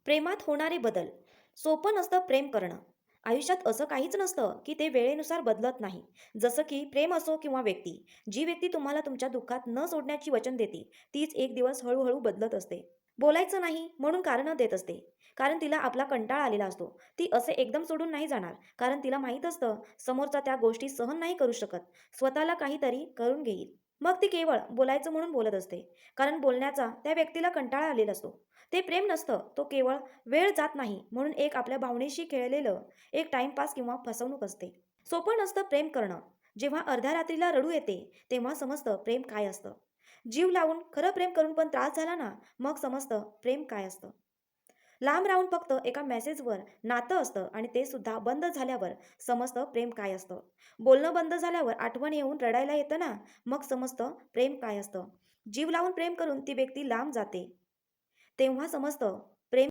प्रेमात होणारे बदल. सोपं नसतं प्रेम करणं. आयुष्यात असं काहीच नसतं, की ते वेळेनुसार बदलत नाही. जसं की प्रेम असो किंवा व्यक्ती. जी व्यक्ती तुम्हाला तुमच्या दुःखात न सोडण्याची वचन देते, तीच एक दिवस हळू बदलत असते. बोलायचं नाही म्हणून कारणं देत असते. कारण तिला आपला कंटाळा आलेला असतो. ती असे एकदम सोडून नाही जाणार. कारण तिला माहीत असतं, समोरचा त्या गोष्टी सहन नाही करू शकत. स्वतःला काहीतरी करून घेईल. मग ती केवळ बोलायचं म्हणून बोलत असते. कारण बोलण्याचा त्या व्यक्तीला कंटाळा आलेला असतो. ते प्रेम नसतं, तो केवळ वेळ जात नाही म्हणून एक आपल्या भावनेशी खेळलेलं एक टाइमपास किंवा फसवणूक असते. सोपं नसतं प्रेम करणं. जेव्हा अर्ध्या रात्रीला रडू येते, तेव्हा समजतं प्रेम काय असतं. जीव लावून खरं प्रेम करून पण त्रास झाला ना, मग समजतं प्रेम काय असतं. लांब राहून फक्त एका मेसेजवर नातं असतं आणि ते सुद्धा बंद झाल्यावर समजतं प्रेम काय असतं. बोलणं बंद झाल्यावर आठवण येऊन रडायला येतं ना, मग समजतं प्रेम काय असतं. जीव लावून प्रेम करून ती व्यक्ती लांब जाते, तेव्हा समजतं